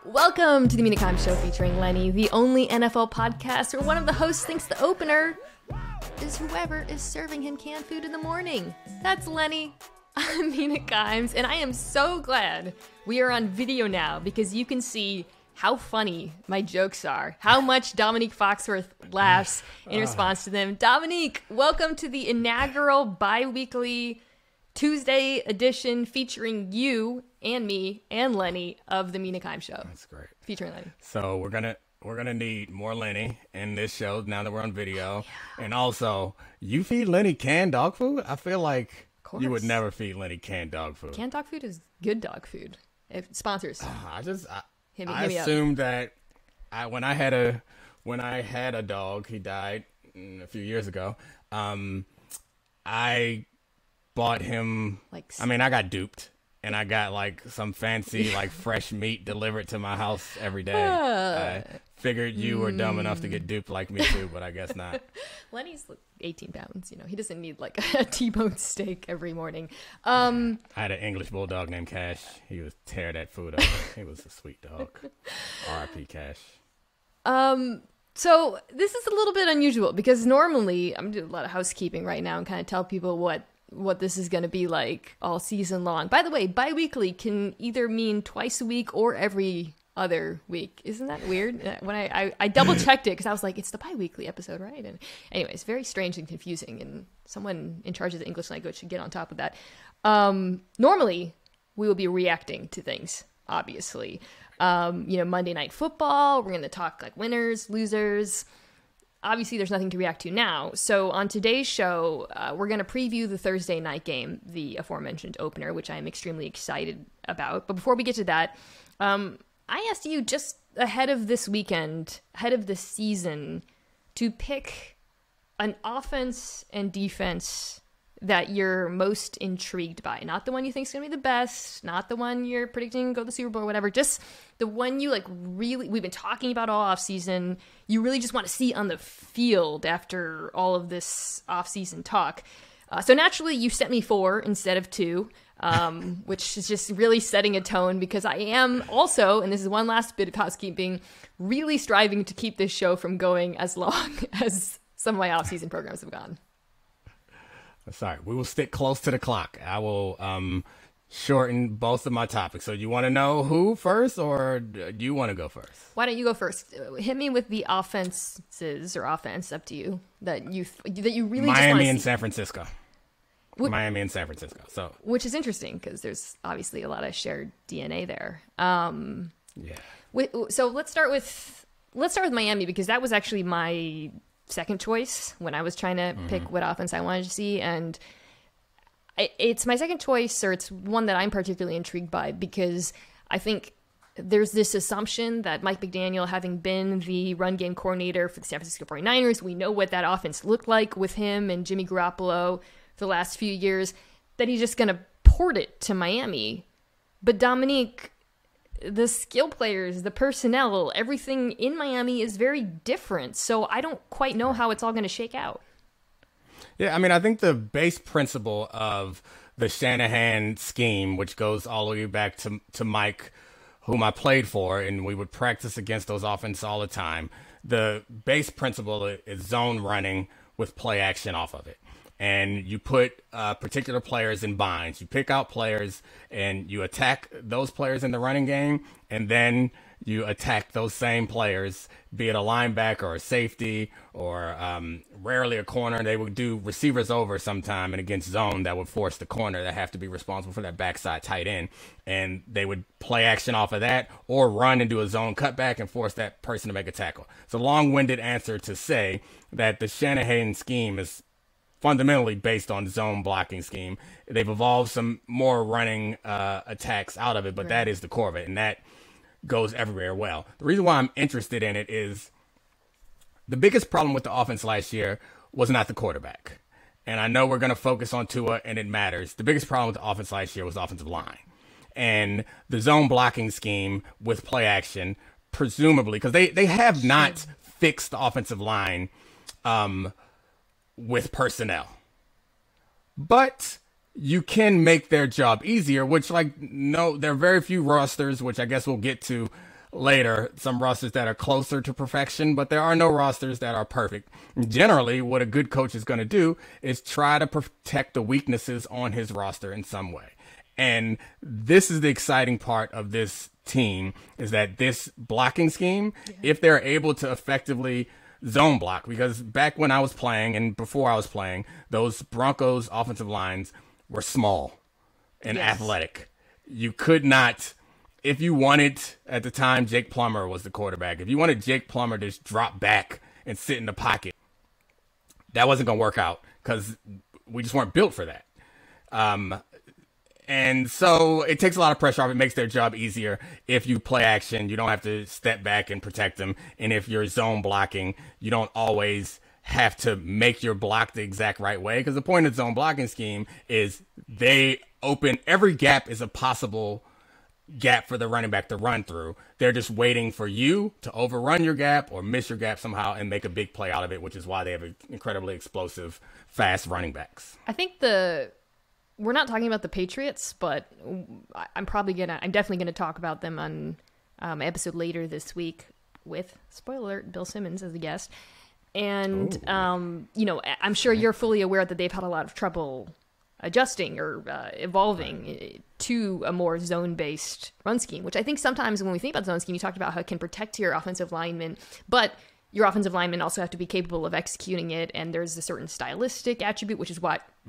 Welcome to the Mina and Domonique Show featuring Lenny, the only NFL podcast where one of the hosts thinks the opener is whoever is serving him canned food in the morning. That's Lenny. I'm Mina Kimes, and I am so glad we are on video now because you can see how funny my jokes are, how much Domonique Foxworth laughs in response to them. Domonique, welcome to the inaugural bi-weekly Tuesday edition featuring you and me and Lenny of the Mina Kimes Show. That's great. Featuring Lenny. So we're gonna need more Lenny in this show now that we're on video. Yeah. And also, you feed Lenny canned dog food? I feel like you would never feed Lenny canned dog food. Canned dog food is good dog food. Sponsors. I hit me assumed that when I had a dog, he died a few years ago. I bought him. I got duped. And I got some fancy fresh meat delivered to my house every day. I figured you were dumb enough to get duped like me too, but I guess not. Lenny's 18 pounds. He doesn't need a T-bone steak every morning. I had an English bulldog named Cash. He would tear that food up. He was a sweet dog. R.I.P. Cash. So this is a little bit unusual because normally I'm doing a lot of housekeeping right now and kind of tell people what this is going to be like all season long. By the way, bi-weekly can either mean twice a week or every other week. Isn't that weird? When I double-checked it because I was like, it's the bi-weekly episode, right? And anyways, very strange and confusing, and someone in charge of the English language should get on top of that. Normally, we will be reacting to things, obviously. Monday Night Football, we're going to talk winners, losers. Obviously, there's nothing to react to now. So on today's show, we're going to preview the Thursday night game, the aforementioned opener, which I am extremely excited about. But before we get to that, I asked you just ahead of this weekend, ahead of the season, to pick an offense and defense that you're most intrigued by. Not the one you think is going to be the best, not the one you're predicting to go to the Super Bowl or whatever, just the one you really, we've been talking about all offseason, you really just want to see on the field after all of this offseason talk. So naturally, you sent me 4 instead of 2, which is just really setting a tone because I am also, and this is one last bit of housekeeping, really striving to keep this show from going as long as some of my offseason programs have gone. Sorry, we will stick close to the clock. I will shorten both of my topics. So you want to know who first, or do you want to go first? Why don't you go first? Hit me with the offenses or offense, up to you, that you really Miami and San Francisco. Miami and San Francisco. So which is interesting because there's obviously a lot of shared DNA there. Yeah. So let's start with Miami because that was actually my second choice when I was trying to pick what offense I wanted to see, and it's my second choice, or it's one that I'm particularly intrigued by because I think there's this assumption that Mike McDaniel, having been the run game coordinator for the San Francisco 49ers, we know what that offense looked like with him and Jimmy Garoppolo for the last few years, that he's just going to port it to Miami. But Domonique, the skill players, the personnel, everything in Miami is very different. So I don't quite know how it's all going to shake out. Yeah, I think the base principle of the Shanahan scheme, which goes all the way back to Mike, whom I played for, and we would practice against those offenses all the time. The base principle is zone running with play action off of it. And you put particular players in binds. You pick out players and you attack those players in the running game, and then you attack those same players, be it a linebacker or a safety or rarely a corner. They would do receivers over sometime, and against zone that would force the corner that have to be responsible for that backside tight end. And they would play action off of that or run and do a zone cutback and force that person to make a tackle. It's a long-winded answer to say that the Shanahan scheme is fundamentally based on zone blocking scheme. They've evolved some more running attacks out of it, but that is the core of it, and that goes everywhere well. The reason why I'm interested in it is the biggest problem with the offense last year was not the quarterback. And I know we're going to focus on Tua, and it matters. The biggest problem with the offense last year was the offensive line. And the zone blocking scheme with play action, presumably, because they have not fixed the offensive line with personnel. But you can make their job easier, which, there are very few rosters, which I guess we'll get to later some rosters that are closer to perfection, but there are no rosters that are perfect. Generally, what a good coach is going to do is try to protect the weaknesses on his roster in some way. And this is the exciting part of this team, is that this blocking scheme, if they're able to effectively zone block, because back when I was playing and before I was playing, those Broncos offensive lines were small and athletic. You could not, if you wanted, at the time, Jake Plummer was the quarterback. If you wanted Jake Plummer to just drop back and sit in the pocket, that wasn't going to work out because we just weren't built for that. And so it takes a lot of pressure off. It makes their job easier. If you play action, you don't have to step back and protect them. And if you're zone blocking, you don't always have to make your block the exact right way. Because the point of the zone blocking scheme is they open, every gap is a possible gap for the running back to run through. They're just waiting for you to overrun your gap or miss your gap somehow and make a big play out of it, which is why they have incredibly explosive, fast running backs. I think we're not talking about the Patriots, but I'm definitely gonna talk about them on episode later this week with, spoiler alert, Bill Simmons as a guest. And I'm sure you're fully aware that they've had a lot of trouble adjusting or evolving to a more zone-based run scheme, which I think sometimes when we think about zone scheme, you talked about how it can protect your offensive linemen, but your offensive linemen also have to be capable of executing it, and there's a certain stylistic attribute, which is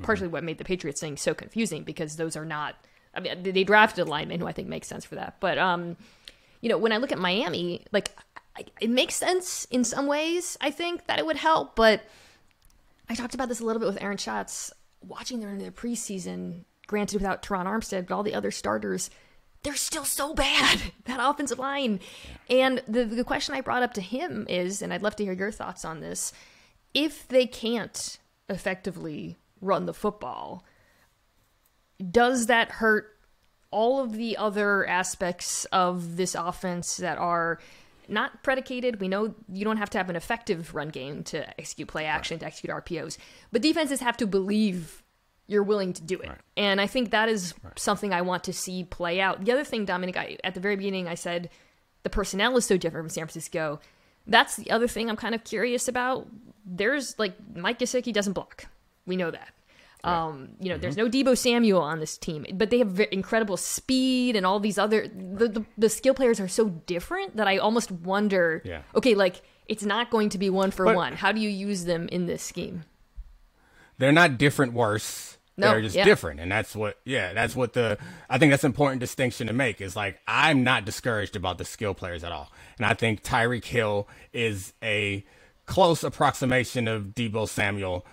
partially what made the Patriots thing so confusing, because those are not, I mean, they drafted a lineman who I think makes sense for that. But, when I look at Miami, like, it makes sense in some ways, I think, that it would help, but I talked about this a little bit with Aaron Schatz, watching them in the preseason, granted without Teron Armstead, but all the other starters, they're still so bad, that offensive line. And the question I brought up to him is, and I'd love to hear your thoughts on this, if they can't effectively run the football, does that hurt all of the other aspects of this offense that are not predicated? We know you don't have to have an effective run game to execute play action, to execute RPOs, but defenses have to believe you're willing to do it. Right. And I think that is something I want to see play out. The other thing, Dominic, at the very beginning, I said the personnel is so different from San Francisco. That's the other thing I'm kind of curious about. There's, like, Mike Gesicki doesn't block. We know that. There's no Deebo Samuel on this team, but they have incredible speed and all these other, the skill players are so different that I almost wonder, okay, like, it's not going to be one for one. How do you use them in this scheme? They're not different worse. No, they're just different. And I think that's an important distinction to make, is like, I'm not discouraged about the skill players at all. And I think Tyreek Hill is a close approximation of Deebo Samuel,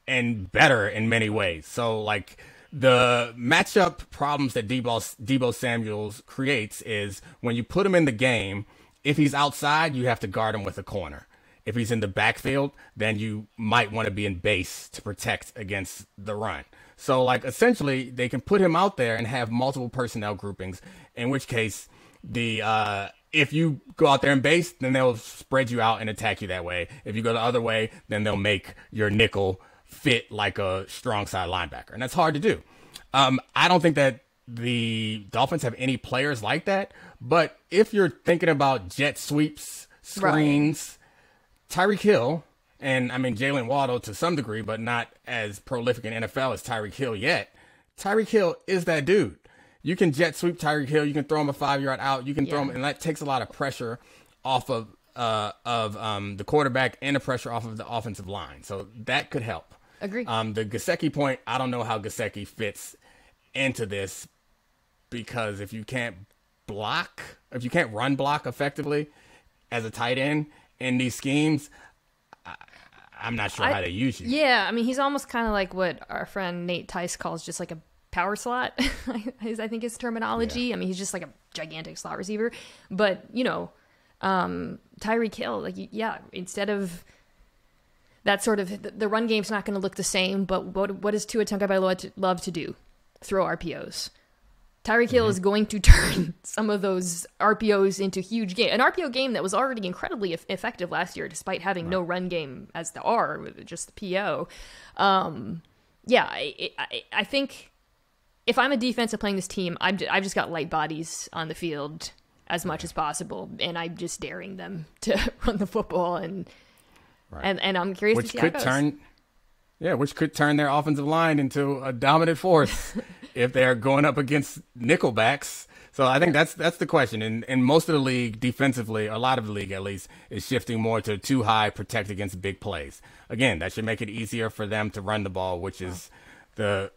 and better in many ways. So, like, the matchup problems that Deebo Samuel creates is when you put him in the game, if he's outside, you have to guard him with a corner. If he's in the backfield, then you might want to be in base to protect against the run. So, like, essentially, they can put him out there and have multiple personnel groupings, in which case, if you go out there in base, then they'll spread you out and attack you that way. If you go the other way, then they'll make your nickel fit like a strong side linebacker. And that's hard to do. I don't think that the Dolphins have any players like that. But if you're thinking about jet sweeps, screens, Tyreek Hill, and I mean Jalen Waddle to some degree, but not as prolific in NFL as Tyreek Hill yet. Tyreek Hill is that dude. You can jet sweep Tyreek Hill. You can throw him a 5-yard out. You can throw him, and that takes a lot of pressure off of the quarterback and the pressure off of the offensive line. So that could help. Agree. The Gesicki point, I don't know how Gesicki fits into this, because if you can't run block effectively as a tight end in these schemes, I'm not sure how they use you. Yeah, I mean, he's almost kind of like what our friend Nate Tice calls just like a power slot, I think his terminology. Yeah. I mean, he's just like a gigantic slot receiver. But, Tyreek Hill, like, instead of that sort of, the run game's not going to look the same, but what does Tua Tagovailoa love to do? Throw RPOs. Tyreek Hill is going to turn some of those RPOs into huge game. An RPO game that was already incredibly effective last year, despite having no run game as the R, just the PO. I think if I'm a defense and playing this team, I've just got light bodies on the field. as much as possible, and I'm just daring them to run the football, and I'm curious to see how it goes. Which could turn their offensive line into a dominant force if they're going up against nickelbacks. So I think that's the question. And most of the league defensively, a lot of the league at least, is shifting more to too high, protect against big plays. Again, that should make it easier for them to run the ball, which is the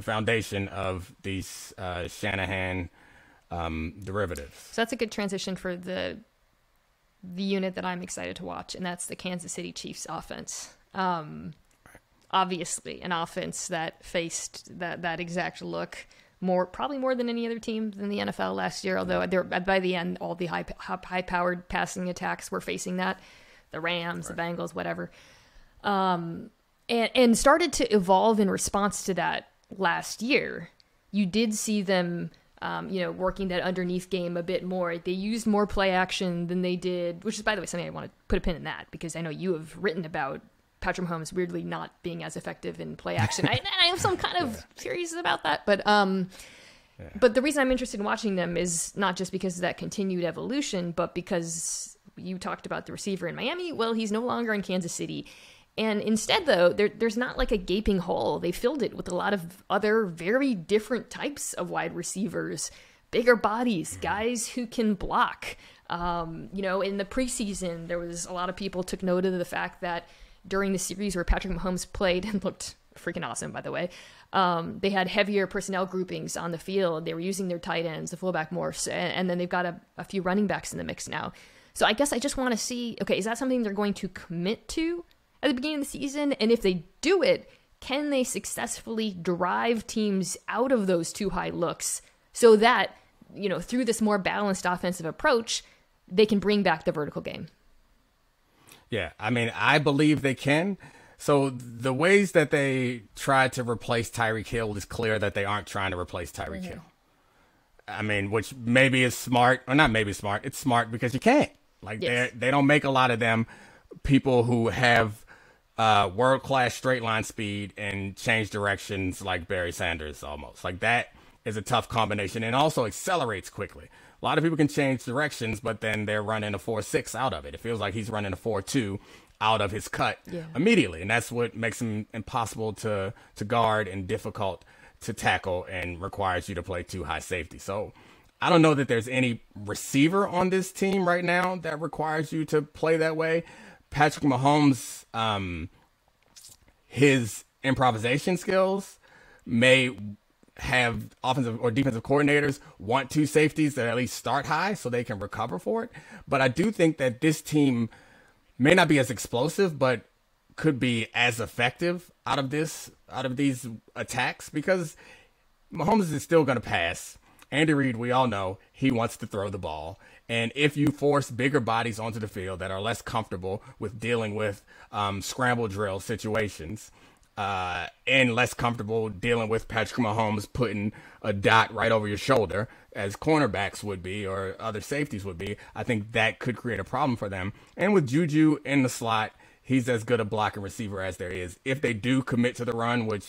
foundation of these Shanahan derivatives. So that's a good transition for the unit that I'm excited to watch, and that's the Kansas City Chiefs offense. Obviously, an offense that faced that exact look probably more than any other team in the NFL last year, although by the end, all the high-powered passing attacks were facing that. The Rams, the Bengals, whatever. And started to evolve in response to that last year. You did see them, working that underneath game a bit more. They used more play action than they did, which is, by the way, something I want to put a pin in that, because I know you have written about Patrick Mahomes weirdly not being as effective in play action. I have some kind of theories about that, but the reason I'm interested in watching them is not just because of that continued evolution, but because you talked about the receiver in Miami. Well, he's no longer in Kansas City. And instead, though, there's not like a gaping hole. They filled it with a lot of other very different types of wide receivers, bigger bodies, guys who can block. In the preseason, there was a lot of people took note of the fact that during the series where Patrick Mahomes played and looked freaking awesome, by the way, they had heavier personnel groupings on the field. They were using their tight ends, the fullback more, and then they've got a few running backs in the mix now. So I guess I just want to see, okay, is that something they're going to commit to at the beginning of the season? And if they do it, can they successfully drive teams out of those too high looks so that, through this more balanced offensive approach, they can bring back the vertical game? Yeah, I mean, I believe they can. So the ways that they try to replace Tyreek Hill is clear that they aren't trying to replace Tyreek Hill. I mean, which maybe is smart, or not maybe smart. It's smart because you can't. They don't make a lot of them people who have world-class straight line speed and change directions like Barry Sanders almost. Like, that is a tough combination, and also accelerates quickly. A lot of people can change directions, but then they're running a 4.6 out of it. It feels like he's running a 4.2 out of his cut immediately, and that's what makes him impossible to guard and difficult to tackle and requires you to play too high safety. So I don't know that there's any receiver on this team right now that requires you to play that way. Patrick Mahomes, his improvisation skills may have offensive or defensive coordinators want two safeties that at least start high so they can recover for it. But I do think that this team may not be as explosive, but could be as effective out of these attacks, because Mahomes is still going to pass. Andy Reid, we all know, he wants to throw the ball. And if you force bigger bodies onto the field that are less comfortable with dealing with scramble drill situations, and less comfortable dealing with Patrick Mahomes putting a dot right over your shoulder as cornerbacks would be or other safeties would be, I think that could create a problem for them. And with Juju in the slot, he's as good a blocking receiver as there is. If they do commit to the run, which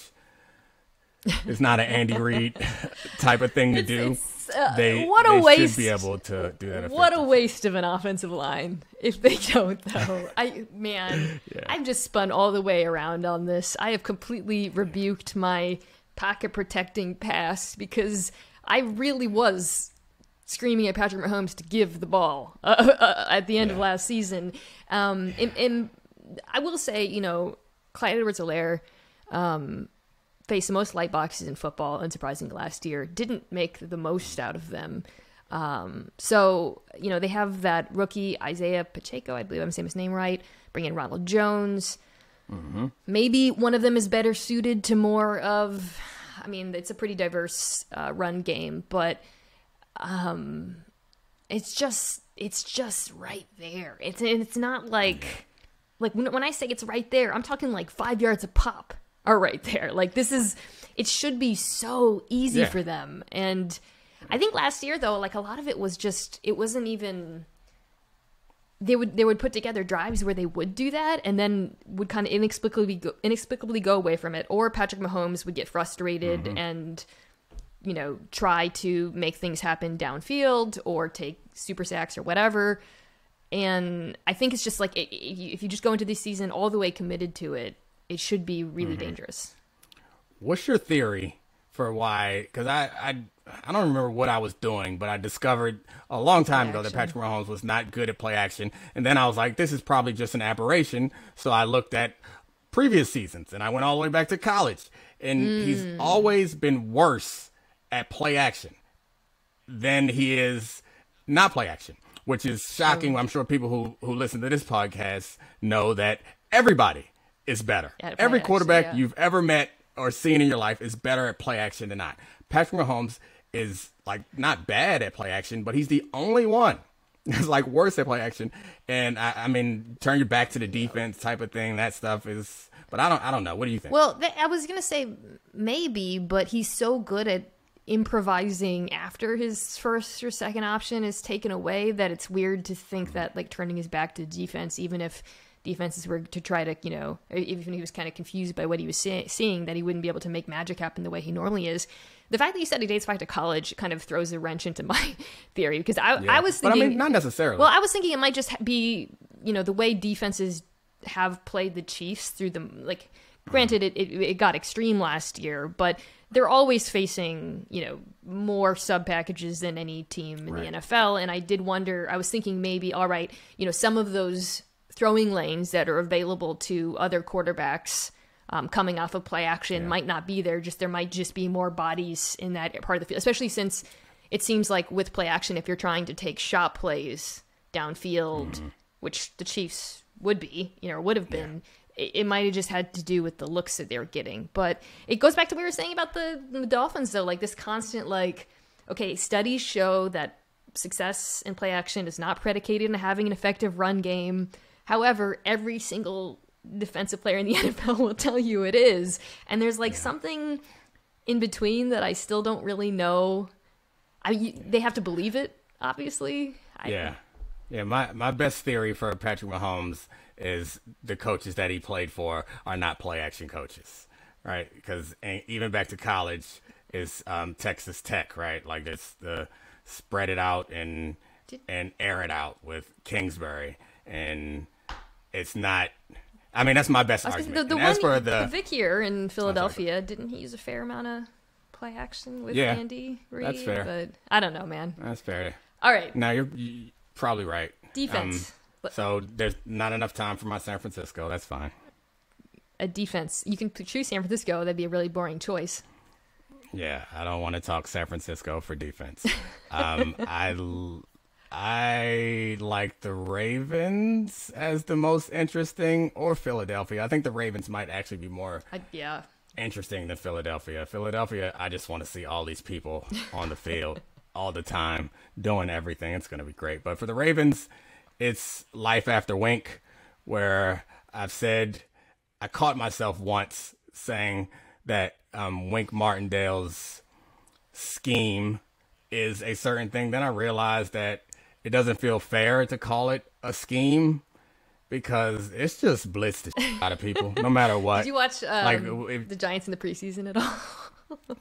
is not an Andy Reid type of thing to do, they should be able to do that effectively. What a waste of an offensive line if they don't, though. I've just spun all the way around on this. I have completely rebuked my pocket protecting pass because I really was screaming at Patrick Mahomes to give the ball at the end of last season. And I will say, Clyde Edwards-Helaire faced the most light boxes in football, unsurprisingly, last year. Didn't make the most out of them. So, they have that rookie, Isaiah Pacheco, I believe I'm saying his name right. Bring in Ronald Jones. Mm-hmm. Maybe one of them is better suited to more of, it's a pretty diverse run game, but it's just right there. It's not like when I say it's right there, I'm talking like 5 yards a pop are right there. Like, it should be so easy for them. And I think last year, though, like, a lot of it was just, it wasn't even, they would put together drives where they would do that and then would kind of inexplicably go away from it. Or Patrick Mahomes would get frustrated and try to make things happen downfield or take super sacks or whatever. And I think it's just like, if you just go into this season all the way committed to it, it should be really dangerous. What's your theory for why? Because I don't remember what I was doing, but I discovered a long time ago that Patrick Mahomes was not good at play action. And then I was like, this is probably just an aberration. So I looked at previous seasons and I went all the way back to college. And he's always been worse at play action than he is not play action, which is shocking. I'm sure people who listen to this podcast know that everybody is better. Every quarterback you've ever met or seen in your life is better at play action than not. Patrick Mahomes is like not bad at play action, but he's the only one that's like worse at play action. And I mean, turn your back to the defense type of thing. That stuff is, but I don't know. What do you think? Well, I was going to say maybe, but he's so good at improvising after his first or second option is taken away that it's weird to think that like turning his back to defense, even if defenses were to try to, even if he was kind of confused by what he was seeing, that he wouldn't be able to make magic happen the way he normally is. The fact that you said he dates back to college kind of throws a wrench into my theory, because I was thinking, but I mean, not necessarily. Well, I was thinking it might just be, the way defenses have played the Chiefs through the, like, granted it got extreme last year, but they're always facing, more sub packages than any team in the NFL. And I did wonder, I was thinking maybe, all right, some of those throwing lanes that are available to other quarterbacks coming off of play action might not be there. There might just be more bodies in that part of the field, especially since it seems like with play action, if you're trying to take shot plays downfield, which the Chiefs would be, or would have been, it might have just had to do with the looks that they were getting. But it goes back to what we were saying about the Dolphins, though, like this constant, like, okay, studies show that success in play action is not predicated on having an effective run game. However, every single defensive player in the NFL will tell you it is. And there's like something in between that I still don't really know. They have to believe it, obviously. Yeah. My best theory for Patrick Mahomes is the coaches that he played for are not play action coaches, right? Because even back to college is Texas Tech, right? Like it's the spread it out and air it out with Kingsbury, and it's not. I mean, that's my best argument. The Vic here in Philadelphia, didn't he use a fair amount of play action with Andy Reid? That's fair. But I don't know, man. That's fair. All right. Now you're probably right. Defense. So there's not enough time for my San Francisco. That's fine. A defense. You can choose San Francisco. That'd be a really boring choice. Yeah, I don't want to talk San Francisco for defense. I like the Ravens as the most interesting, or Philadelphia. I think the Ravens might actually be more interesting than Philadelphia. Philadelphia, I just want to see all these people on the field all the time doing everything. It's going to be great. But for the Ravens, it's life after Wink, where I've said, I caught myself once saying that Wink Martindale's scheme is a certain thing. Then I realized that it doesn't feel fair to call it a scheme because it's just blitz the shit out of people, no matter what. Did you watch the Giants in the preseason at all?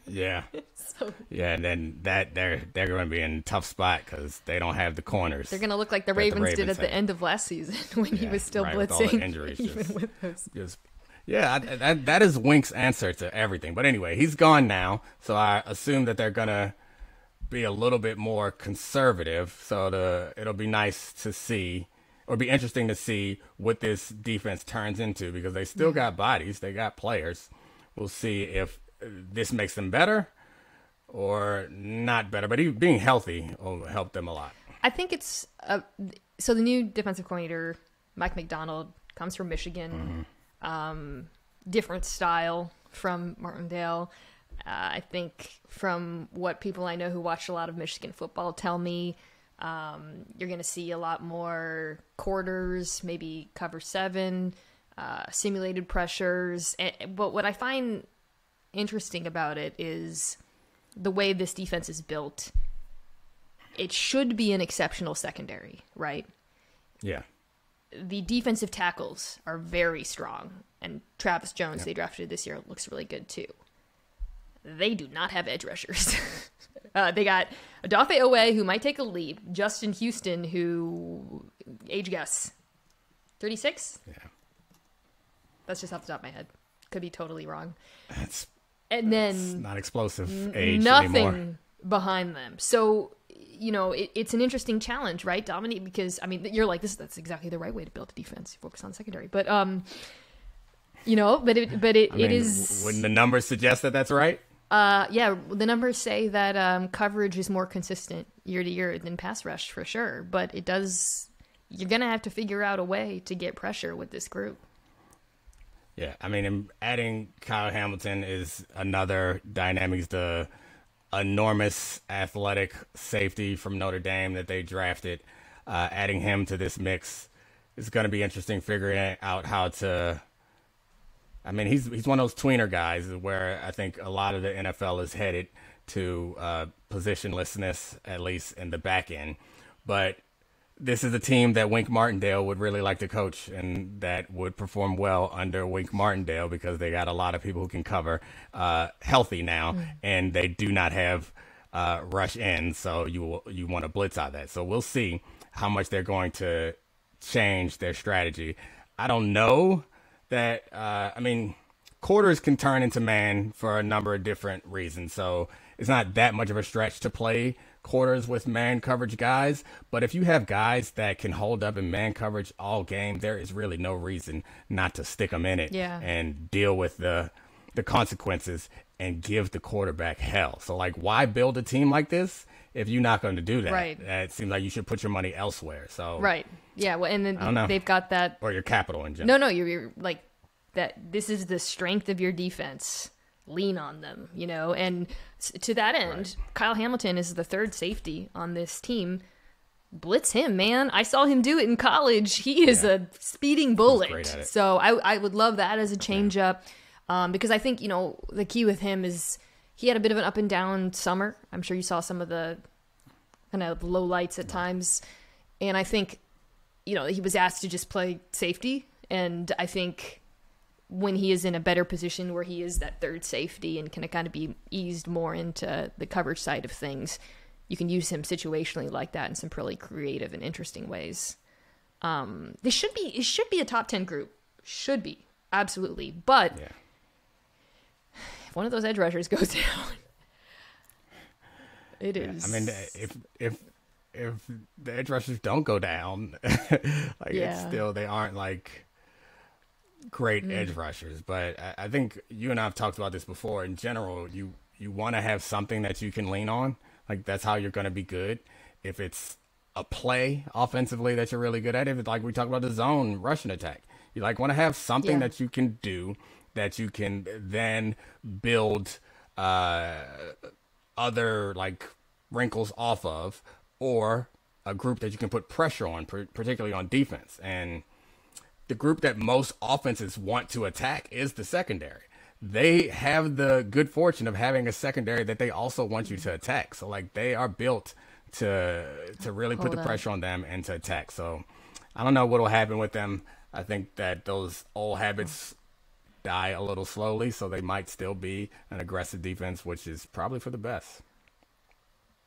Yeah. And then they're going to be in a tough spot because they don't have the corners. They're going to look like the Ravens did at the end of last season when he was still blitzing. With all the injuries. That is Wink's answer to everything. But anyway, he's gone now, so I assume that they're going to be a little bit more conservative. So it'll be nice to see, or be interesting to see what this defense turns into, because they still got bodies, they got players. We'll see if this makes them better or not better, but being healthy will help them a lot. I think it's so the new defensive coordinator, Mike McDonald, comes from Michigan. Different style from Martindale. I think from what people I know who watch a lot of Michigan football tell me, you're going to see a lot more quarters, maybe cover 7, simulated pressures. But what I find interesting about it is the way this defense is built. It should be an exceptional secondary, right? Yeah. The defensive tackles are very strong, and Travis Jones, they drafted this year, looks really good too. they do not have edge rushers. They got Odafe Owe, who might take a leap. Justin Houston, who, age guess, 36? Yeah. That's just off the top of my head. Could be totally wrong. That's not explosive age nothing anymore. Behind them. So, it's an interesting challenge, right, Dominique? Because, I mean, you're like, that's exactly the right way to build a defense. Focus on secondary. But, it is... Wouldn't the numbers suggest that that's right? Yeah, the numbers say that coverage is more consistent year to year than pass rush for sure. But you're going to have to figure out a way to get pressure with this group. Yeah, I mean, adding Kyle Hamilton is another dynamic. The enormous athletic safety from Notre Dame that they drafted. Adding him to this mix is going to be interesting, figuring out how to... I mean, he's one of those tweener guys where I think a lot of the NFL is headed to positionlessness, at least in the back end. But this is a team that Wink Martindale would really like to coach, and that would perform well under Wink Martindale because they got a lot of people who can cover healthy now, and they do not have rush ends, so you want to blitz out of that. So we'll see how much they're going to change their strategy. I don't know that, quarters can turn into man for a number of different reasons. So it's not that much of a stretch to play quarters with man coverage guys. But if you have guys that can hold up in man coverage all game, there is really no reason not to stick them in it and deal with the consequences and give the quarterback hell. So, why build a team like this if you're not going to do that? Right. It seems like you should put your money elsewhere. So right. Yeah, well, and then they've got that... Or your capital in general. No, you're like, that this is the strength of your defense. Lean on them, And to that end, Kyle Hamilton is the third safety on this team. Blitz him, man. I saw him do it in college. He is a speeding bullet. He's great at it. So I would love that as a change-up because I think, the key with him is he had a bit of an up and down summer. I'm sure you saw some of the kind of low lights at times. And I think, he was asked to just play safety. And I think when he is in a better position where he is that third safety and can kind of be eased more into the coverage side of things, you can use him situationally like that in some really creative and interesting ways. It should be a top 10 group. Should be. Absolutely. But if one of those edge rushers goes down, it is. I mean, if the edge rushers don't go down, it's still, they aren't great edge rushers. But I think you and I have talked about this before. In general, you want to have something that you can lean on. That's how you're going to be good. If it's a play offensively that you're really good at, if it's we talk about the zone rushing attack, you want to have something that you can do that you can then build other wrinkles off of, or a group that you can put pressure on, particularly on defense. And the group that most offenses want to attack is the secondary. They have the good fortune of having a secondary that they also want you to attack. So they are built to really put the pressure on them and to attack. So I don't know what will happen with them. I think that those old habits die a little slowly, so they might still be an aggressive defense, which is probably for the best.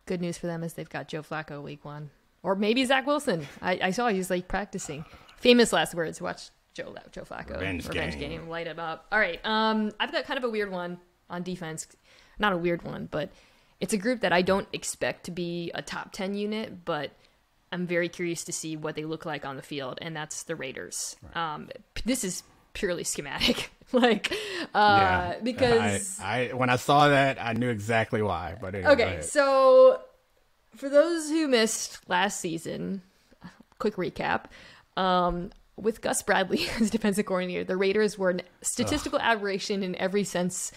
Good news for them is they've got Joe Flacco week 1. Or maybe Zach Wilson. I saw he was practicing. Famous last words. Watch Joe Flacco. Revenge game. Light him up. All right. I've got kind of a weird one on defense. Not a weird one, but it's a group that I don't expect to be a top 10 unit, but I'm very curious to see what they look like on the field, and that's the Raiders. Right. This is purely schematic. Because I when I saw that, I knew exactly why. But anyway, okay, so for those who missed last season, quick recap. With Gus Bradley as defensive coordinator, the Raiders were a statistical aberration in every sense.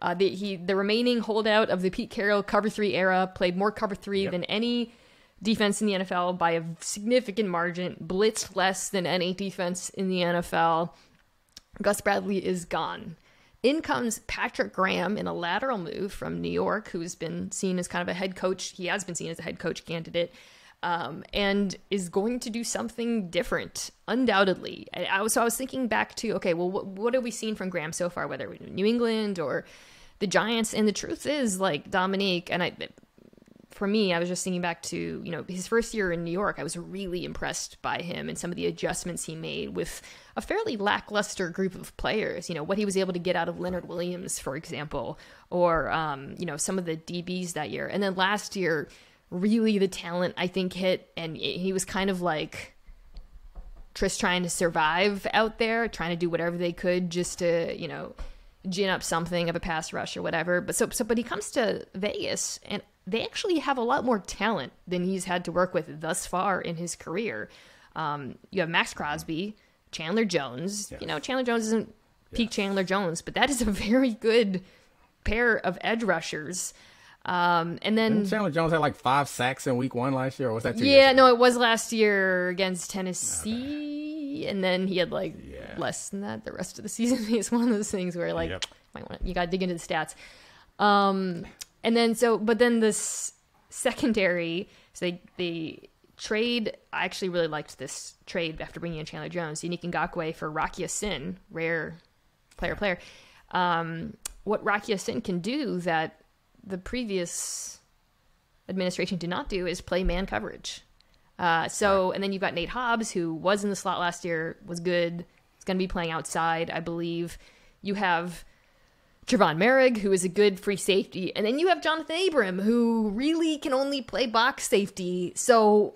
The remaining holdout of the Pete Carroll cover 3 era, played more cover 3 than any defense in the NFL by a significant margin, blitzed less than any defense in the NFL. Gus Bradley is gone. In comes Patrick Graham in a lateral move from New York, who's been seen as kind of a head coach. He has been seen as a head coach candidate. And is going to do something different, undoubtedly. So I was thinking back to, okay, well, what have we seen from Graham so far, whether in New England or the Giants, and the truth is, like, Domonique, and for me, I was just thinking back to, his first year in New York. I was really impressed by him and some of the adjustments he made with a fairly lackluster group of players. What he was able to get out of Leonard Williams, for example, or, some of the DBs that year. And then last year, really the talent, I think, hit, and he was kind of like Trish trying to survive out there, trying to do whatever they could just to, gin up something of a pass rush or whatever. But he comes to Vegas, and they actually have a lot more talent than he's had to work with thus far in his career. You have Max Crosby, Chandler Jones. Yes. Chandler Jones isn't peak Chandler Jones, but that is a very good pair of edge rushers. And then Didn't Chandler Jones had like 5 sacks in week 1 last year, or was that 2 years yeah, ago? no, it was last year against Tennessee, and then he had less than that the rest of the season. It's one of those things where you got to dig into the stats. And then but then this secondary, so they trade. I actually really liked this trade after bringing in Chandler Jones, Yannick Ngakoue for Rakia Sin, rare player. What Rakia Sin can do that the previous administration did not do is play man coverage. And then you've got Nate Hobbs, who was in the slot last year, was good. He's going to be playing outside, I believe. You have Trevon Merrick, who is a good free safety. And then you have Jonathan Abram, who really can only play box safety. So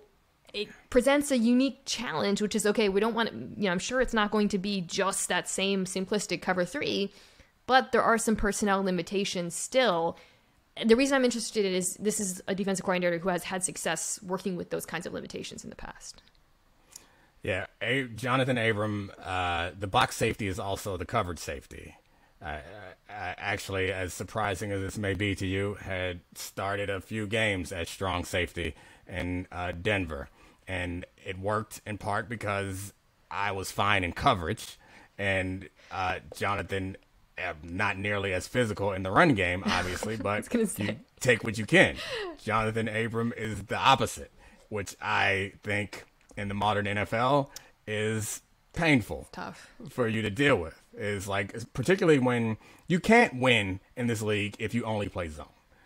it presents a unique challenge, which is, okay, we don't want to, I'm sure it's not going to be just that same simplistic cover 3, but there are some personnel limitations still. The reason I'm interested in is this is a defensive coordinator who has had success working with those kinds of limitations in the past. Yeah, Jonathan Abram, the box safety is also the coverage safety. Actually, as surprising as this may be to you, had started a few games at strong safety in Denver. And it worked in part because I was fine in coverage, and Jonathan, not nearly as physical in the run game, obviously, but you take what you can. Jonathan Abram is the opposite, which I think in the modern NFL is painful. Tough for you to deal with. Is particularly when you can't win in this league if you only play zone.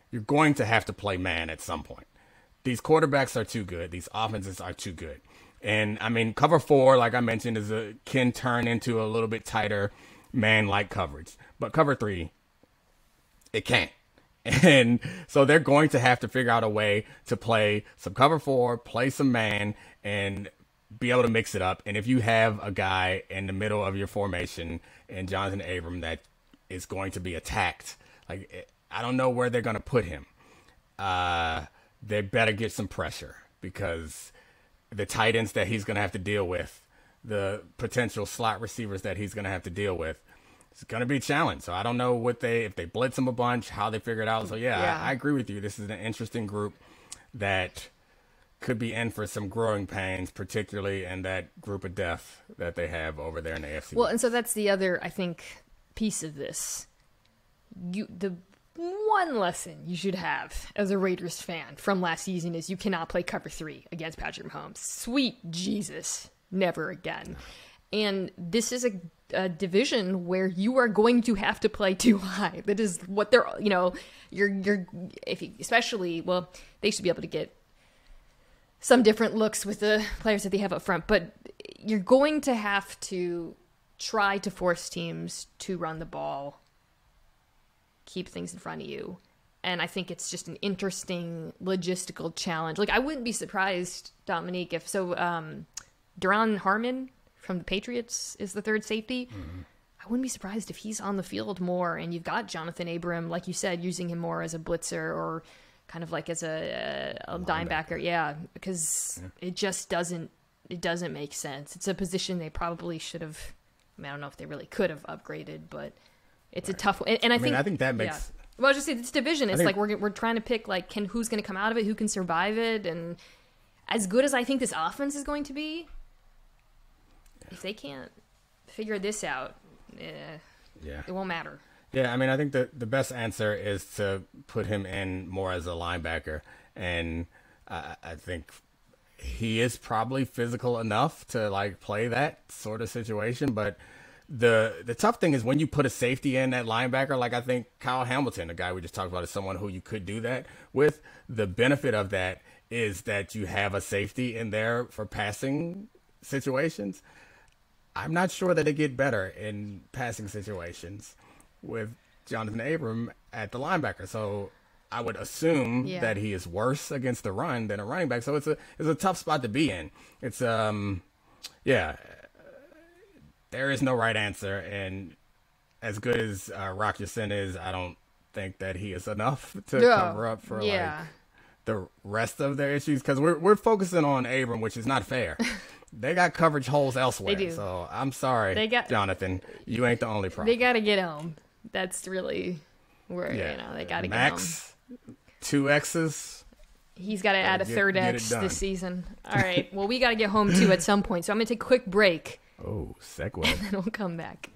You're going to have to play man at some point. These quarterbacks are too good. These offenses are too good. And I mean, cover 4, like I mentioned, can turn into a little bit tighter man-like coverage. But cover 3, it can't. And so they're going to have to figure out a way to play some cover 4, play some man, and be able to mix it up. And if you have a guy in the middle of your formation and Jonathan Abram that is going to be attacked, I don't know where they're going to put him. They better get some pressure, because the tight ends that he's going to have to deal with, the potential slot receivers that he's going to have to deal with, it's going to be a challenge. So I don't know if they blitz him a bunch, how they figure it out. So I agree with you. This is an interesting group that could be in for some growing pains, particularly in that group of death that they have over there in the AFC. Well, and so that's the other, I think, piece of this. The one lesson you should have as a Raiders fan from last season is you cannot play cover 3 against Patrick Mahomes. Sweet Jesus, never again. And this is a division where you are going to have to play too high. That is what they're, especially, they should be able to get some different looks with the players that they have up front, but you're going to have to try to force teams to run the ball, keep things in front of you. And I think it's just an interesting logistical challenge. I wouldn't be surprised, Domonique, if Duron Harmon from the Patriots is the third safety. Mm-hmm. I wouldn't be surprised if he's on the field more, and you've got Jonathan Abram, like you said, using him more as a blitzer or kind of as a linebacker. Yeah, because it just doesn't make sense. It's a position they probably should have, I don't know if they really could have upgraded, but it's a tough one. And I think that makes... Yeah. Well, I was just saying, this division, it's we're trying to pick, who's going to come out of it, who can survive it, and as good as I think this offense is going to be, if they can't figure this out, it won't matter. Yeah, I think the best answer is to put him in more as a linebacker, and I think he is probably physical enough to play that sort of situation, but the tough thing is when you put a safety in that linebacker, like I think Kyle Hamilton, the guy we just talked about, is someone who you could do that with. The benefit of that is that you have a safety in there for passing situations. I'm not sure that they get better in passing situations with Jonathan Abram at the linebacker. So I would assume that he is worse against the run than a running back. So it's a tough spot to be in. It's there is no right answer, and as good as Rock Ya-Sin is, I don't think that he is enough to cover up for like the rest of their issues, because we're focusing on Abram, which is not fair. They got coverage holes elsewhere. They do. So I'm sorry, Jonathan, you ain't the only problem. They got to get home. That's really where they got to get home. Max, 2 X's. He's got to add a third X this season. All right. Well, we got to get home too at some point. So I'm going to take a quick break. Oh, segue. And then we'll come back.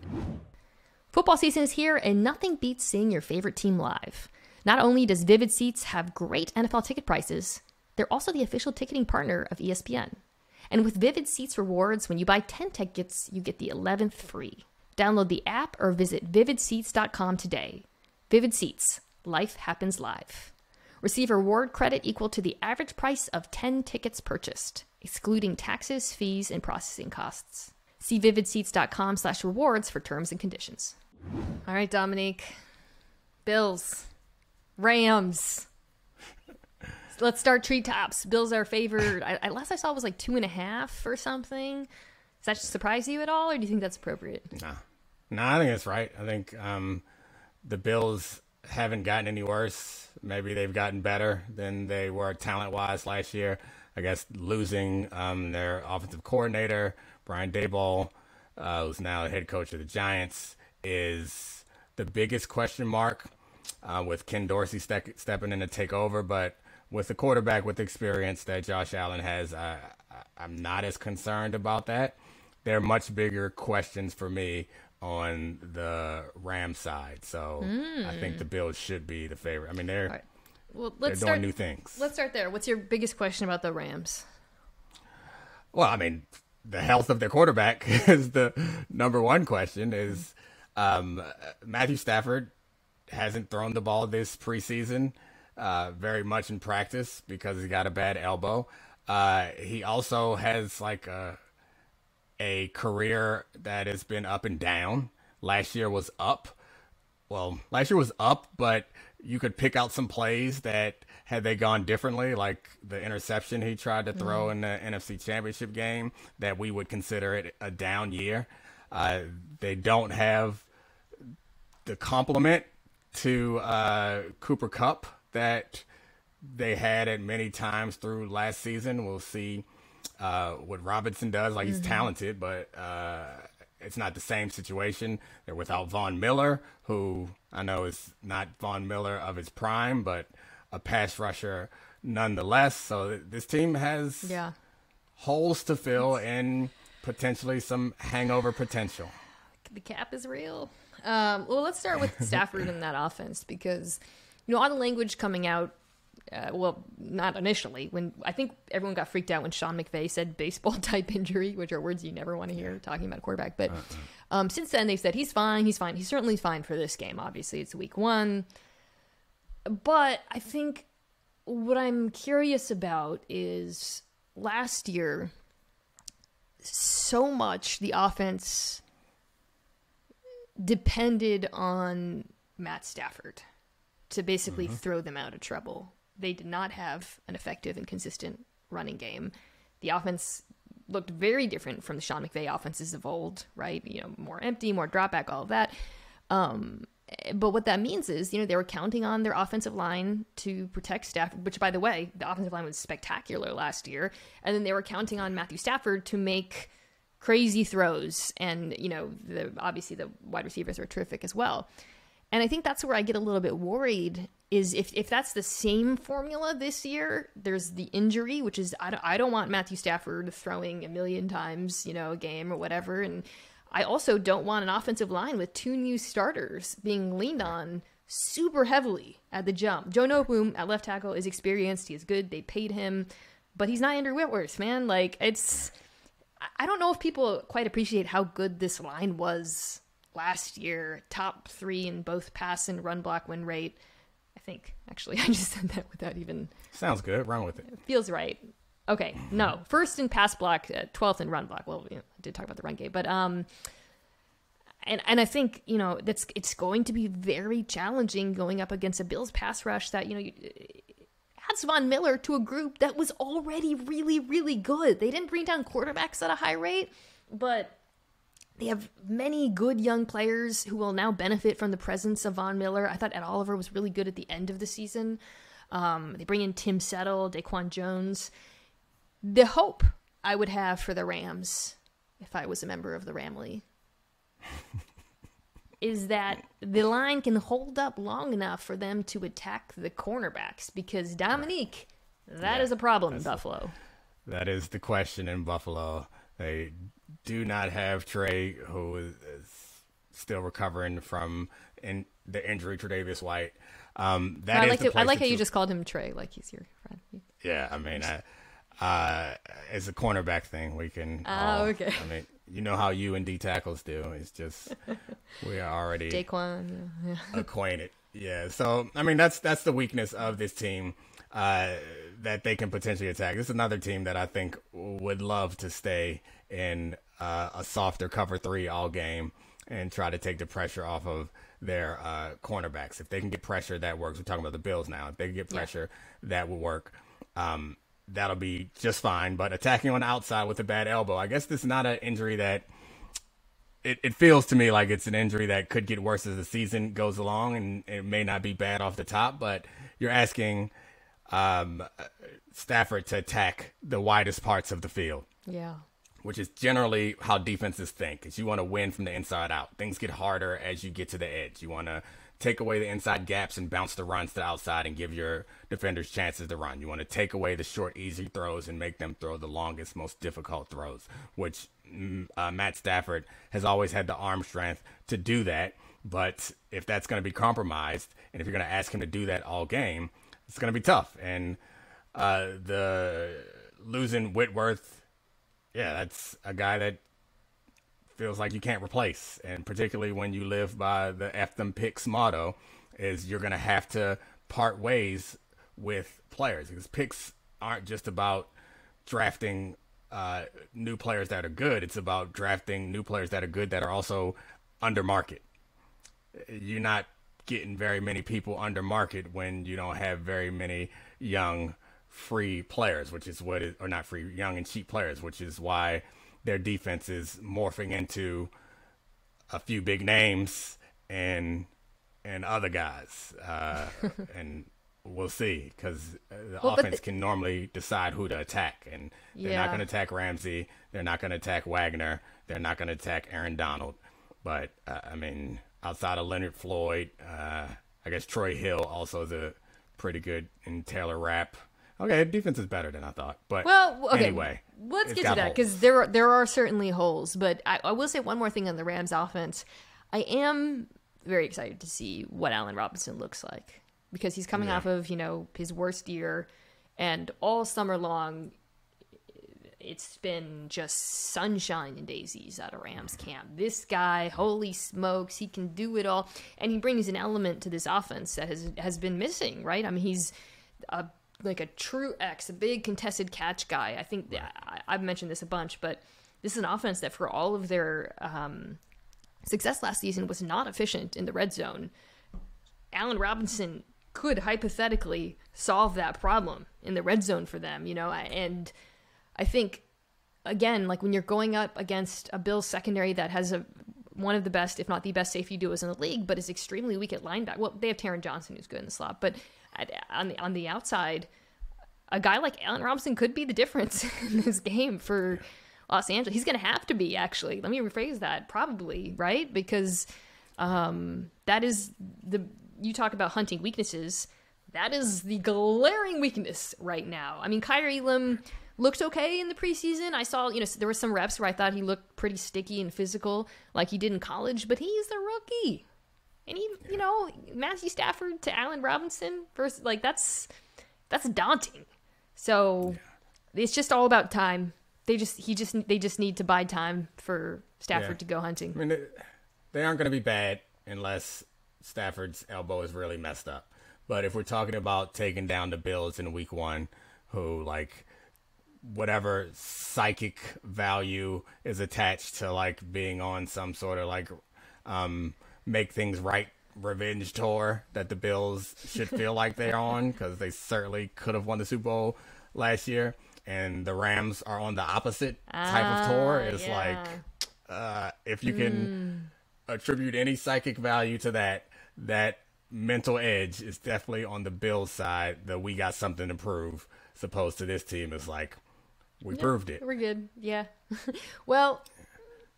Football season is here, and nothing beats seeing your favorite team live. Not only does Vivid Seats have great NFL ticket prices, they're also the official ticketing partner of ESPN. And with Vivid Seats rewards, when you buy 10 tickets, you get the 11th free. Download the app or visit vividseats.com today. Vivid Seats. Life happens live. Receive a reward credit equal to the average price of 10 tickets purchased, excluding taxes, fees, and processing costs. See vividseats.com/rewards for terms and conditions. All right, Domonique. Bills. Rams. Let's start treetops. Bills are favored. Last I saw was like 2.5 or something. Does that surprise you at all, or do you think that's appropriate? No, I think that's right. I think the Bills haven't gotten any worse. Maybe they've gotten better than they were talent-wise last year. I guess losing their offensive coordinator, Brian Daboll, who's now the head coach of the Giants, is the biggest question mark, with Ken Dorsey stepping in to take over. But with the quarterback with the experience that Josh Allen has, I'm not as concerned about that. There are much bigger questions for me on the Rams side. So I think the Bills should be the favorite. I mean, they're doing new things. Let's start there. What's your biggest question about the Rams? Well, I mean, the health of their quarterback is the number one question. Is Matthew Stafford hasn't thrown the ball this preseason very much in practice because he got a bad elbow. He also has like a career that has been up and down. Last year was up. But you could pick out some plays that had they gone differently, like the interception he tried to throw in the NFC Championship game, that we would consider it a down year. They don't have the complement to Cooper Kupp that they had at many times through last season. We'll see what Robinson does. Like, he's talented, but it's not the same situation. They're without Von Miller, who I know is not Von Miller of his prime, but a pass rusher nonetheless. So this team has holes to fill and potentially some hangover potential. The cap is real. Well, let's start with Stafford in that offense, because, all the language coming out, not initially, when I think everyone got freaked out when Sean McVay said baseball type injury, which are words you never want to hear talking about a quarterback. But since then, they've said he's fine. He's fine. He's certainly fine for this game. Obviously, it's week 1. But I think what I'm curious about is last year, so much the offense depended on Matt Stafford to basically throw them out of trouble. They did not have an effective and consistent running game. The offense looked very different from the Sean McVay offenses of old, right? More empty, more drop back, all of that. But what that means is, they were counting on their offensive line to protect Stafford, which, by the way, the offensive line was spectacular last year. And then they were counting on Matthew Stafford to make crazy throws. And, obviously the wide receivers are terrific as well. And I think that's where I get a little bit worried, is if that's the same formula this year, there's the injury, which is, I don't want Matthew Stafford throwing 1 million times, a game or whatever. And I also don't want an offensive line with 2 new starters being leaned on super heavily at the jump. Joe Noteboom at left tackle is experienced. He is good. They paid him, but he's not Andrew Whitworth, man. Like, I don't know if people quite appreciate how good this line was last year. Top 3 in both pass and run block win rate. I think, actually, I just said that without even... Sounds good. Run with it. Feels right. Okay, no. First in pass block, 12th in run block. Well, I did talk about the run game, but... And I think, it's going to be very challenging going up against a Bills pass rush that, adds Von Miller to a group that was already really, really good. They didn't bring down quarterbacks at a high rate, but they have many good young players who will now benefit from the presence of Von Miller. I thought Ed Oliver was really good at the end of the season. They bring in Tim Settle, Daquan Jones. The hope I would have for the Rams, if I was a member of the Ramley, is that the line can hold up long enough for them to attack the cornerbacks, because Domonique, that is a problem in Buffalo. That is the question in Buffalo. They do not have Trey, who is still recovering from the injury to Tre'Davious White. I like how you just called him Trey, like he's your friend. Yeah, I mean, it's a cornerback thing. We can. Okay. I mean, you know how you and D tackles do. It's just we are already Daquan, acquainted. Yeah. So I mean, that's the weakness of this team. That they can potentially attack. This is another team that I think would love to stay in a softer cover 3 all game and try to take the pressure off of their cornerbacks. If they can get pressure, that works. We're talking about the Bills now. If they can get pressure, that will work. That'll be just fine. But attacking on the outside with a bad elbow, I guess this is not an injury that it feels to me like it's an injury that could get worse as the season goes along, and it may not be bad off the top, but you're asking Stafford to attack the widest parts of the field. Yeah. Which is generally how defenses think, is you want to win from the inside out. Things get harder as you get to the edge. You want to take away the inside gaps and bounce the runs to the outside and give your defenders chances to run. You want to take away the short, easy throws and make them throw the longest, most difficult throws, which Matt Stafford has always had the arm strength to do that. But if that's going to be compromised, and if you're going to ask him to do that all game, it's going to be tough. And the losing Whitworth, yeah, that's a guy that feels like you can't replace. And particularly when you live by the F them picks motto, is you're going to have to part ways with players, because picks aren't just about drafting new players that are good. It's about drafting new players that are good that are also under market. You're not getting very many people under market when you don't have very many young free players, which is what it, or not free, young and cheap players, which is why their defense is morphing into a few big names and other guys. And we'll see, because the offense can normally decide who to attack, and they're not going to attack Ramsey. They're not going to attack Wagner. They're not going to attack Aaron Donald. But I mean, outside of Leonard Floyd, I guess Troy Hill also is a pretty good, and Taylor Rapp. Okay, defense is better than I thought. But anyway, let's get to that, because there are certainly holes. But I will say one more thing on the Rams offense. I am very excited to see what Allen Robinson looks like, because he's coming off of, his worst year, and all summer long, it's been just sunshine and daisies at a Rams camp. This guy, holy smokes, he can do it all. And he brings an element to this offense that has been missing, right? I mean, he's like a true X, a big contested catch guy. I think I've mentioned this a bunch, but this is an offense that for all of their success last season was not efficient in the red zone. Allen Robinson could hypothetically solve that problem in the red zone for them, and I think, again, like when you're going up against a Bills secondary that has one of the best, if not the best safety duos in the league, but is extremely weak at linebacker. Well, they have Taron Johnson, who's good in the slot, but on the outside, a guy like Allen Robinson could be the difference in this game for Los Angeles. He's going to have to be, actually. Let me rephrase that. Probably, right? Because that is you talk about hunting weaknesses. That is the glaring weakness right now. I mean, Kyrie Elam looked okay in the preseason. I saw, there were some reps where I thought he looked pretty sticky and physical like he did in college, but he's the rookie. And he, Matthew Stafford to Allen Robinson first, like that's daunting. So it's just all about time. they just need to buy time for Stafford to go hunting. I mean, they aren't going to be bad unless Stafford's elbow is really messed up. But if we're talking about taking down the Bills in week 1, who like whatever psychic value is attached to like being on some sort of like make things right revenge tour that the Bills should feel like they're on, because they certainly could have won the Super Bowl last year, and the Rams are on the opposite type of tour. It's like if you can attribute any psychic value to that mental edge is definitely on the Bills side, that we got something to prove, as opposed to this team is like, we proved it. We're good. Yeah. Well,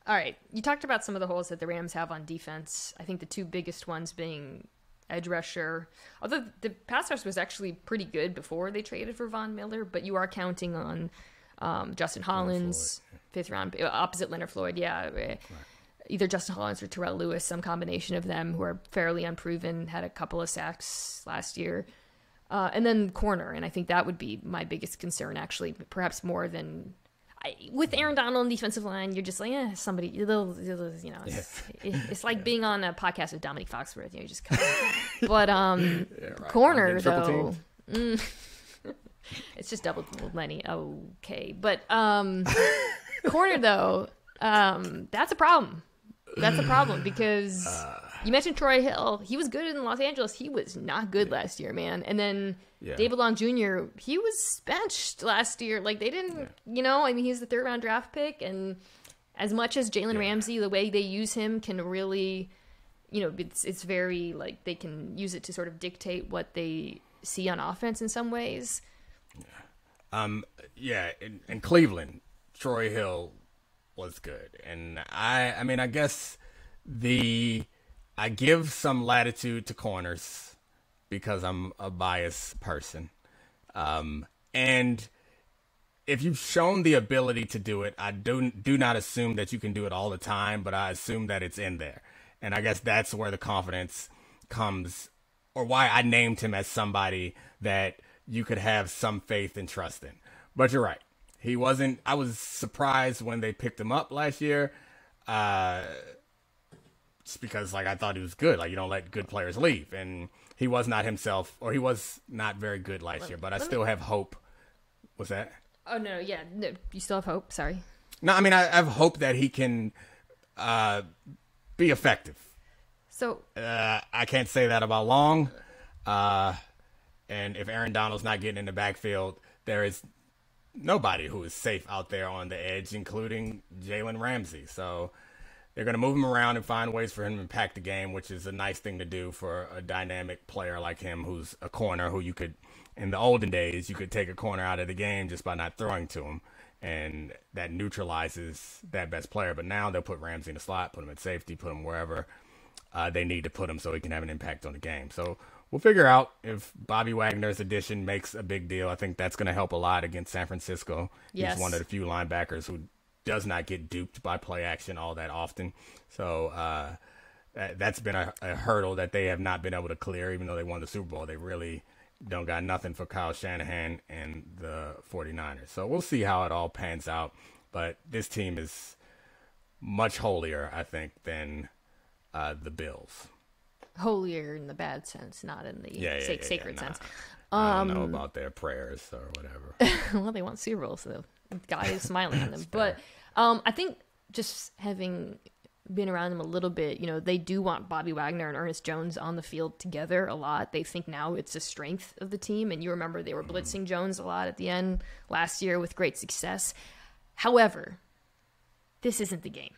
all right. You talked about some of the holes that the Rams have on defense. I think the two biggest ones being edge rusher. Although the pass rush was actually pretty good before they traded for Von Miller, but you are counting on Justin Hollins, 5th round, opposite Leonard Floyd. Yeah. Right. Either Justin Hollins or Terrell Lewis, some combination of them, who are fairly unproven, had a couple of sacks last year. And then corner, and I think that would be my biggest concern, actually, perhaps more than... with Aaron Donald on the defensive line, you're just like, somebody, it's like being on a podcast with Domonique Foxworth, you just come. But corner, though... it's just double Lenny. Okay. But corner, though, that's a problem. That's a problem because you mentioned Troy Hill. He was good in Los Angeles. He was not good last year, man. And then David Long Jr., he was benched last year. Like, they didn't, he's the 3rd-round draft pick. And as much as Jalen Ramsey, the way they use him can really, it's very, like, they can use it to sort of dictate what they see on offense in some ways. In Cleveland, Troy Hill was good. And I guess I give some latitude to corners because I'm a biased person. And if you've shown the ability to do it, I do not assume that you can do it all the time, but I assume that it's in there. And I guess that's where the confidence comes, or why I named him as somebody that you could have some faith and trust in. But you're right. He wasn't. I was surprised when they picked him up last year, just because I thought he was good. Like, you don't let good players leave, and he was not himself, or he was not very good last year. But I still have hope. What's that? Oh no, yeah, no, you still have hope. Sorry. No, I have hope that he can be effective. So I can't say that about Long, and if Aaron Donald's not getting in the backfield, there is nobody who is safe out there on the edge, including Jalen Ramsey. So they're going to move him around and find ways for him to impact the game, which is a nice thing to do for a dynamic player like him, who's a corner who you could, in the olden days, you could take a corner out of the game just by not throwing to him. And that neutralizes that best player. But now they'll put Ramsey in the slot, put him at safety, put him wherever they need to put him so he can have an impact on the game. So we'll figure out if Bobby Wagner's addition makes a big deal. I think that's going to help a lot against San Francisco. Yes. He's one of the few linebackers who does not get duped by play action all that often. So that's been a hurdle that they have not been able to clear, even though they won the Super Bowl. They really don't got nothing for Kyle Shanahan and the 49ers. So we'll see how it all pans out. But this team is much holier, I think, than the Bills. Holier in the bad sense, not in the sacred sense. I don't know about their prayers or whatever. Well, they want Super Bowl, so the guy is smiling on them. But I think just having been around them a little bit, they do want Bobby Wagner and Ernest Jones on the field together a lot. They think now it's a strength of the team. And you remember they were blitzing Jones a lot at the end last year with great success. However, this isn't the game.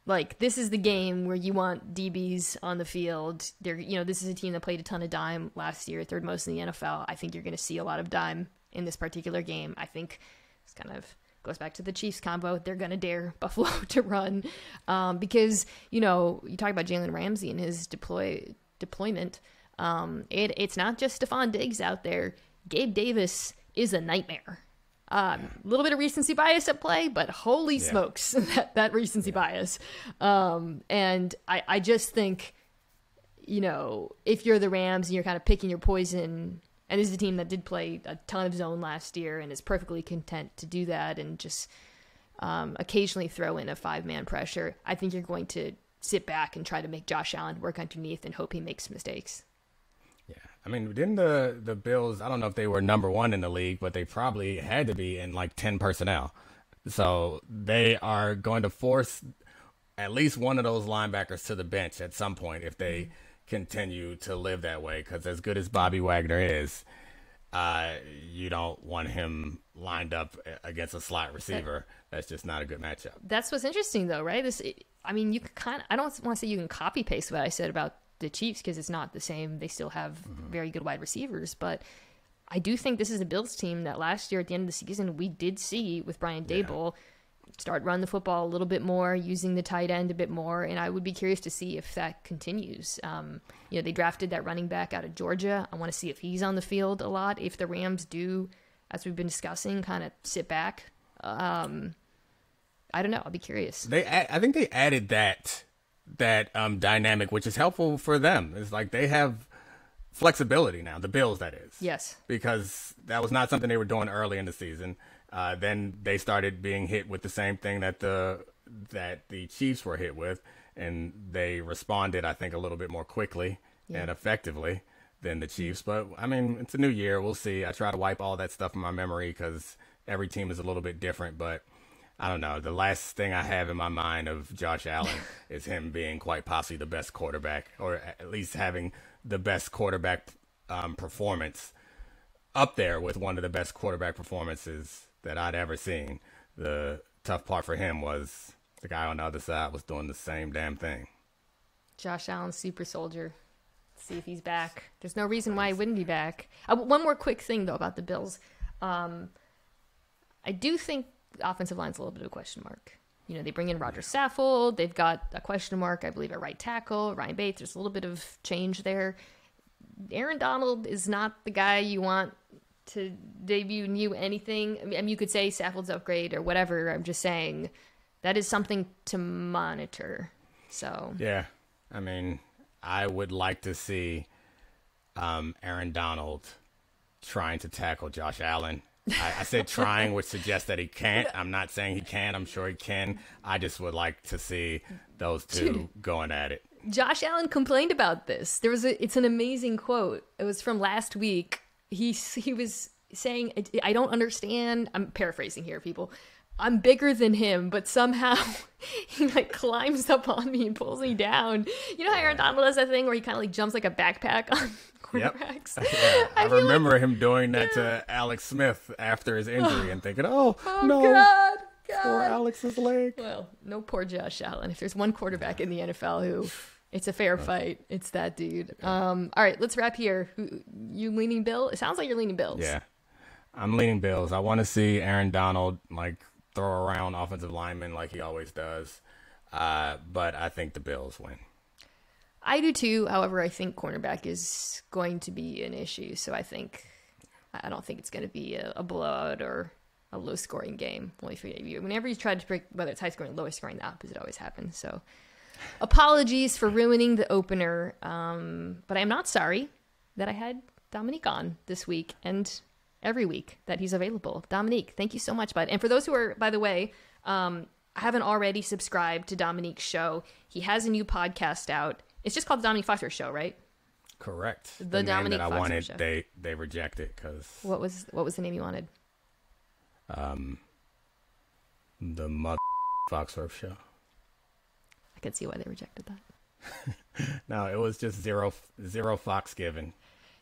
Like, this is the game where you want DBs on the field. This is a team that played a ton of dime last year, 3rd most in the NFL. I think you're going to see a lot of dime in this particular game. I think it's kind of goes back to the Chiefs combo. They're going to dare Buffalo to run because, you talk about Jalen Ramsey and his deployment. It's not just Stephon Diggs out there. Gabe Davis is a nightmare. A little bit of recency bias at play, but holy smokes, that recency bias. And I just think, if you're the Rams and you're kind of picking your poison, and this is a team that did play a ton of zone last year and is perfectly content to do that and just occasionally throw in a 5-man pressure. I think you're going to sit back and try to make Josh Allen work underneath and hope he makes mistakes. Yeah, I mean, didn't the Bills, I don't know if they were number one in the league, but they probably had to be in like 10 personnel. So they are going to force at least one of those linebackers to the bench at some point if they continue to live that way. Because as good as Bobby Wagner is, you don't want him lined up against a slot receiver. That's just not a good matchup. That's what's interesting, though, right? You can I don't want to say you can copy paste what I said about the Chiefs because it's not the same. They still have very good wide receivers, but I do think this is a Bills team that last year at the end of the season we did see with Brian Daboll start run the football a little bit more, using the tight end a bit more, and I would be curious to see if that continues. They drafted that running back out of Georgia. I want to see if he's on the field a lot. If the Rams do, as we've been discussing, kind of sit back. I don't know. I'll be curious. I think they added that dynamic, which is helpful for them. It's like they have flexibility now, the Bills, that is. Yes. Because that was not something they were doing early in the season. Then they started being hit with the same thing that the Chiefs were hit with, and they responded, I think, a little bit more quickly and effectively than the Chiefs. But, I mean, it's a new year. We'll see. I try to wipe all that stuff from my memory because every team is a little bit different. But, I don't know. The last thing I have in my mind of Josh Allen is him being quite possibly the best quarterback, or at least having the best quarterback performance up there with one of the best quarterback performances that I'd ever seen. The tough part for him was the guy on the other side was doing the same damn thing. Josh Allen, super soldier. Let's see if he's back. There's no reason why he wouldn't be back. One more quick thing, though, about the Bills. I do think the offensive line's a little bit of a question mark. They bring in Roger Saffold. They've got a question mark, I believe, at right tackle. Ryan Bates, there's a little bit of change there. Aaron Donald is not the guy you want to debut new anything. I mean, you could say Saffold's upgrade or whatever. I'm just saying that is something to monitor. So yeah, I mean, I would like to see Aaron Donald trying to tackle Josh Allen. I said trying, which suggests that he can't. I'm not saying he can. I'm sure he can. I just would like to see those two going at it. Josh Allen complained about this. It's an amazing quote. It was from last week. He was saying, I don't understand. I'm paraphrasing here, people. I'm bigger than him, but somehow he climbs up on me and pulls me down. You know how Aaron Donald does that thing where he kind of jumps like a backpack on quarterbacks? Yep. Yeah. I remember him doing that to Alex Smith after his injury and thinking, oh no, God. Poor Alex's leg. Well, no poor Josh Allen. If there's one quarterback in the NFL who... It's a fair fight. It's that dude. All right, let's wrap here. You leaning Bill? It sounds like you're leaning Bills. Yeah, I'm leaning Bills. I want to see Aaron Donald throw around offensive linemen like he always does. But I think the Bills win. I do too. However, I think cornerback is going to be an issue. So I don't think it's going to be a blowout or a low-scoring game. Whenever you try to pick whether it's high-scoring or low-scoring, the opposite always happens. So... apologies for ruining the opener, but I'm not sorry that I had Domonique on this week and every week that he's available. Domonique, thank you so much, bud. And for those who are, by the way, haven't already subscribed to Domonique's show, he has a new podcast out. It's just called the Domonique Foxworth Show, right? Correct. The Domonique that I Foxworth wanted, Show. They rejected because what was the name you wanted? The Foxworth Show. I can see why they rejected that. No, it was just zero Fox given.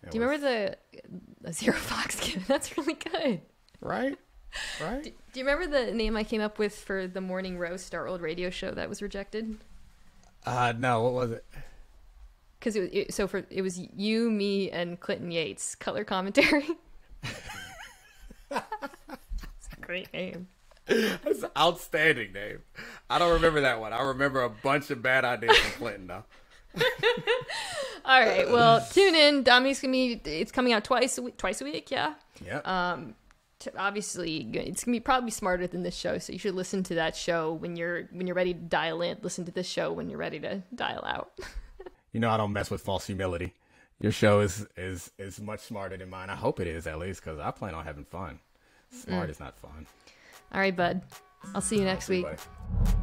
Do you remember the zero Fox given? That's really good. Right? Do you remember the name I came up with for the morning roast, our old radio show that was rejected? No, what was it? Because it was you, me, and Clinton Yates color commentary. It's a great name. That's an outstanding name. I don't remember that one. I remember a bunch of bad ideas from Clinton, though. All right. Well, tune in. Dominique's it's coming out twice a week. Yeah. Yeah. Obviously, it's gonna be probably smarter than this show. So you should listen to that show when you're ready to dial in. Listen to this show when you're ready to dial out. I don't mess with false humility. Your show is much smarter than mine. I hope it is, at least, because I plan on having fun. Smart is not fun. All right, bud. I'll see you next week. Bye.